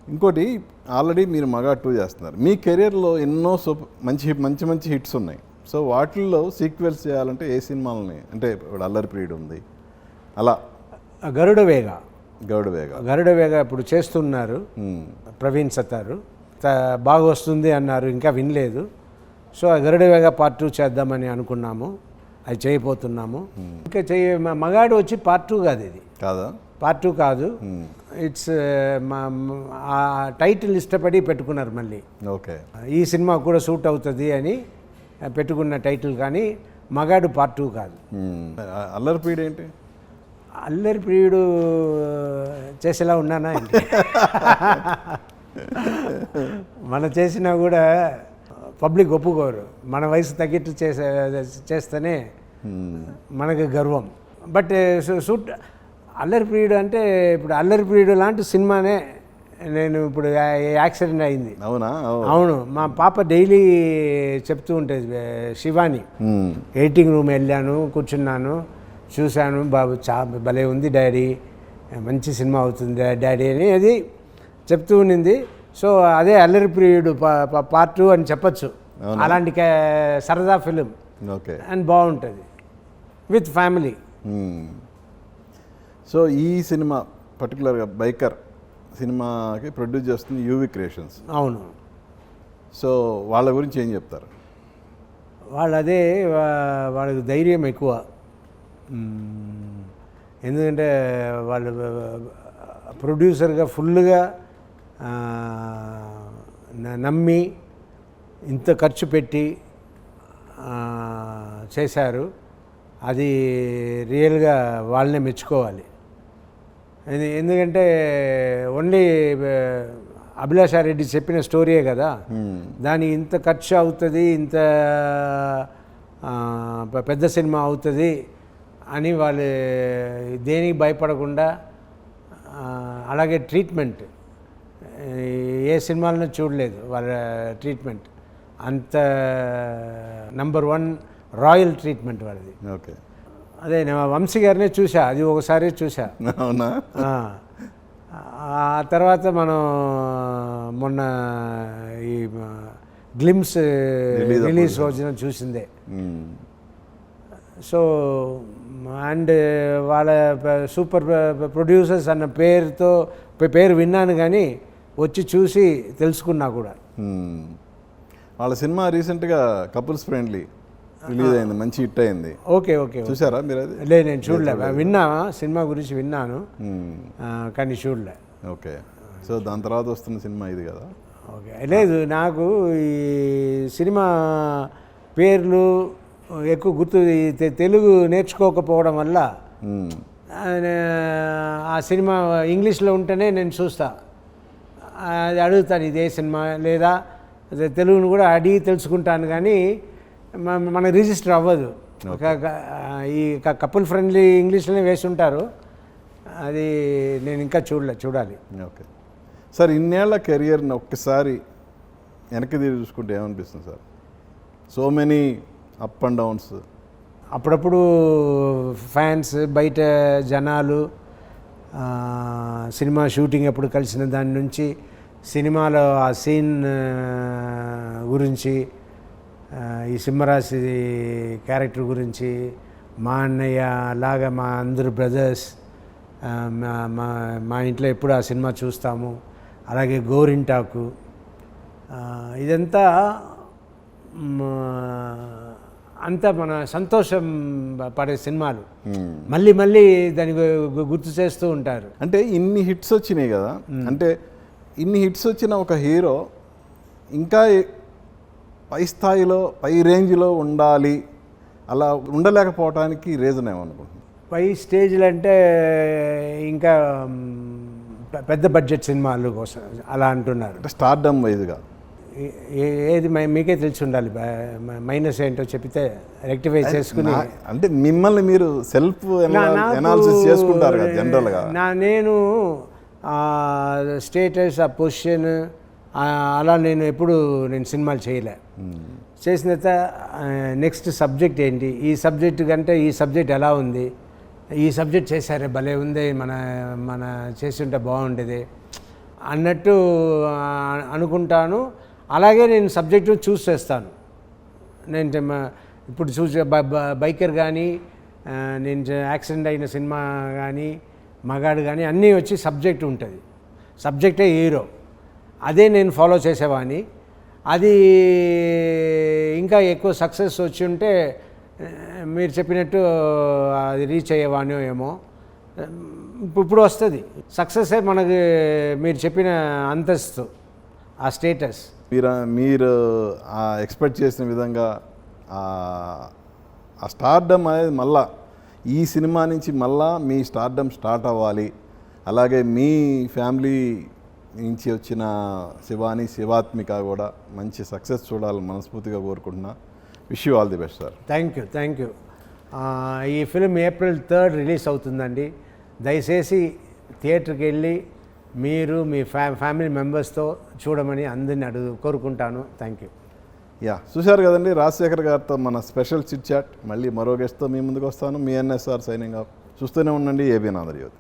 ఇంకోటి ఆల్రెడీ మీరు మగా 2 చేస్తున్నారు. మీ కెరియర్లో ఎన్నో మంచి మంచి మంచి హిట్స్ ఉన్నాయి. సో వాటిల్లో సీక్వెల్స్ చేయాలంటే ఏ సినిమాలని, అంటే ఇప్పుడు అల్లరి ప్రియుడు ఉంది, అలా గరుడవేగ గరుడవేగ ఇప్పుడు చేస్తున్నారు ప్రవీణ్ సత్తారు. బాగా వస్తుంది అన్నారు, ఇంకా వినలేదు. సో ఆ గరుడవేగ పార్ట్ 2 చేద్దామని అనుకున్నాము, అది చేయబోతున్నాము. ఇంకా మగాడు వచ్చి పార్ట్ 2 కాదు, ఇది కాదా? పార్ట్ 2 కాదు. ఇట్స్ ఆ టైటిల్ ఇష్టపడి పెట్టుకున్నారు మళ్ళీ. ఓకే, ఈ సినిమా కూడా సూట్ అవుతుంది అని పెట్టుకున్న టైటిల్, కానీ మగాడు పార్ట్ 2 కాదు. అల్లరి ప్రియుడు ఏంటి? అల్లరి ప్రియుడు చేసేలా ఉన్నానా ఏంటి? మనం చేసినా కూడా పబ్లిక్ ఒప్పుకోరు. మన వయసు తగ్గట్టు చేస్తేనే మనకు గర్వం. బట్ సూట్ అల్లరి ప్రియుడు అంటే ఇప్పుడు అల్లరి ప్రియుడు లాంటి సినిమానే. నేను ఇప్పుడు యాక్సిడెంట్ అయింది. అవునా? అవును, మా పాప డైలీ చెప్తూ ఉంటుంది, శివాని. ఎడిటింగ్ రూమ్ వెళ్ళాను, కూర్చున్నాను, చూశాను, బాబు భలే ఉంది డాడీ, మంచి సినిమా అవుతుంది డాడీ అని అది చెప్తూ ఉండింది. సో అదే అల్లరి ప్రియుడు పార్ట్ 2 అని చెప్పచ్చు. అలాంటి సరదా ఫిలిం. ఓకే, అండ్ బాగుంటుంది విత్ ఫ్యామిలీ. సో ఈ సినిమా పర్టికులర్గా బైకర్ సినిమాకి ప్రొడ్యూస్ చేస్తుంది యూవి క్రియేషన్స్. అవును. సో వాళ్ళ గురించి ఏం చెప్తారు? వాళ్ళకి ధైర్యం ఎక్కువ. ఎందుకంటే వాళ్ళు ప్రొడ్యూసర్గా ఫుల్గా నమ్మి ఇంత ఖర్చు పెట్టి చేశారు. అది రియల్గా వాళ్ళనే మెచ్చుకోవాలి. ఎందుకంటే ఓన్లీ అభిలాషారెడ్డి చెప్పిన స్టోరీయే కదా, దాని ఇంత ఖర్చు అవుతుంది, ఇంత పెద్ద సినిమా అవుతుంది అని వాళ్ళు దేనికి భయపడకుండా, అలాగే ట్రీట్మెంట్ ఏ సినిమాలను చూడలేదు వాళ్ళ ట్రీట్మెంట్. అంత నంబర్ 1 రాయల్ ట్రీట్మెంట్ వాళ్ళది. ఓకే, అదే నేను వంశీ గారినే చూసా, అది ఒకసారి చూసా. అవునా? ఆ తర్వాత మనం మొన్న ఈ గ్లిమ్స్ రిలీజ్ రోజున చూసిందే. సో అండ్ వాళ్ళ సూపర్ ప్రొడ్యూసర్స్ అన్న పేరు విన్నాను, కానీ వచ్చి చూసి తెలుసుకున్నా కూడా. వాళ్ళ సినిమా రీసెంట్గా కపుల్స్ ఫ్రెండ్లీ రిలీజ్ అయింది, మంచి హిట్ అయింది. ఓకే ఓకే, చూసారా మీరు? అది లేదు, నేను చూడలే. విన్నా, సినిమా గురించి విన్నాను, కానీ చూడలే. ఓకే, సో దాని తర్వాత వస్తున్న సినిమా ఇది కదా? ఓకే, లేదు, నాకు ఈ సినిమా పేర్లు ఎక్కువ గుర్తు, తెలుగు నేర్చుకోకపోవడం వల్ల ఆ సినిమా ఇంగ్లీష్లో ఉంటేనే నేను చూస్తా, అది అడుగుతాను ఇదే సినిమా లేదా తెలుగును కూడా అడిగి తెలుసుకుంటాను, కానీ మన రిజిస్టర్ అవ్వదు. ఈ కపుల్ ఫ్రెండ్లీ ఇంగ్లీష్లోనే వేసి ఉంటారు, అది నేను ఇంకా చూడాలి. ఓకే సార్, ఇన్నేళ్ల కెరియర్ని ఒక్కసారి వెనక్కి తిరిగి చూసుకుంటే ఏమనిపిస్తుంది sir? So many up and downs. అప్పుడప్పుడు ఫ్యాన్స్, బయట జనాలు, సినిమా షూటింగ్ ఎప్పుడు కలిసిన దాని నుంచి, సినిమాలో ఆ సీన్ గురించి, ఈ సింహరాశి క్యారెక్టర్ గురించి, మా అన్నయ్య లాగా మా అందరు బ్రదర్స్, మా ఇంట్లో ఎప్పుడు ఆ సినిమా చూస్తాము. అలాగే గోరింటాకు, ఇదంతా అంతా మన సంతోషం పడే సినిమాలు. మళ్ళీ మళ్ళీ దాన్ని గుర్తు చేస్తూ ఉంటారు. అంటే ఇన్ని హిట్స్ వచ్చినాయి కదా, అంటే ఇన్ని హిట్స్ వచ్చిన ఒక హీరో ఇంకా పై స్థాయిలో, పై రేంజ్లో ఉండాలి, అలా ఉండలేకపోవటానికి రీజన్ ఏమనుకుంటున్నాను? పై స్టేజ్లు అంటే ఇంకా పెద్ద బడ్జెట్ సినిమాలు కోసం అలా అంటున్నారు. అంటే స్టార్డమ్ వైజ్గా ఏది మీకే తెలిసి ఉండాలి, మైనస్ ఏంటో చెప్తే రెక్టిఫై చేసుకుని. అంటే మిమ్మల్ని మీరు సెల్ఫ్ ఎనాలిసిస్ చేసుకుంటారు కదా జనరల్గా. నేను స్టేటస్, ఆ పొజిషన్ అలా నేను ఎప్పుడు సినిమాలు చేయలే. చేసిన తర్వాత నెక్స్ట్ సబ్జెక్ట్ ఏంటి, ఈ సబ్జెక్ట్ కంటే ఈ సబ్జెక్ట్ ఎలా ఉంది, ఈ సబ్జెక్ట్ చేశారే భలే ఉంది, మన చేసి ఉంటే బాగుండేది అన్నట్టు అనుకుంటాను. అలాగే నేను సబ్జెక్టు చూస్ చేస్తాను. నేను ఇప్పుడు చూసే బైకర్ కానీ, నేను యాక్సిడెంట్ అయిన సినిమా కానీ, మగాడు కానీ అన్నీ వచ్చి సబ్జెక్ట్ ఉంటుంది. సబ్జెక్టే హీరో. అదే నేను ఫాలో చేసేవాడిని. అది ఇంకా ఎక్కువ సక్సెస్ వచ్చి ఉంటే మీరు చెప్పినట్టు అది రీచ్ అయ్యేవాడినో ఏమో. ఇప్పుడు వస్తుంది సక్సెసే మనకి మీరు చెప్పిన అంతస్తు, ఆ స్టేటస్. మీరు ఎక్స్పెక్ట్ చేసిన విధంగా ఆ స్టార్డమ్ అనేది మళ్ళా ఈ సినిమా నుంచి మళ్ళా మీ స్టార్డమ్ స్టార్ట్ అవ్వాలి. అలాగే మీ ఫ్యామిలీ నుంచి వచ్చిన శివాని, శివాత్మిక కూడా మంచి సక్సెస్ చూడాలని మనస్ఫూర్తిగా కోరుకుంటున్నా. Wish you all the best sir. Thank you. ఈ ఫిల్మ్ April 3 రిలీజ్ అవుతుందండి. దయచేసి థియేటర్కి వెళ్ళి మీరు మీ ఫ్యామిలీ మెంబర్స్తో చూడమని అందరిని కోరుకుంటాను. Thank you. చూశారు కదండి, రాజశేఖర్ గారితో మన స్పెషల్ చిట్ చాట్. మళ్ళీ మరో గెస్ట్తో మీ ముందుకు వస్తాను. మీ NSR సైనింగ్ ఆఫ్. చూస్తూనే ఉండండి ఏబిఎన్ ఆంధ్రజ్యోతి.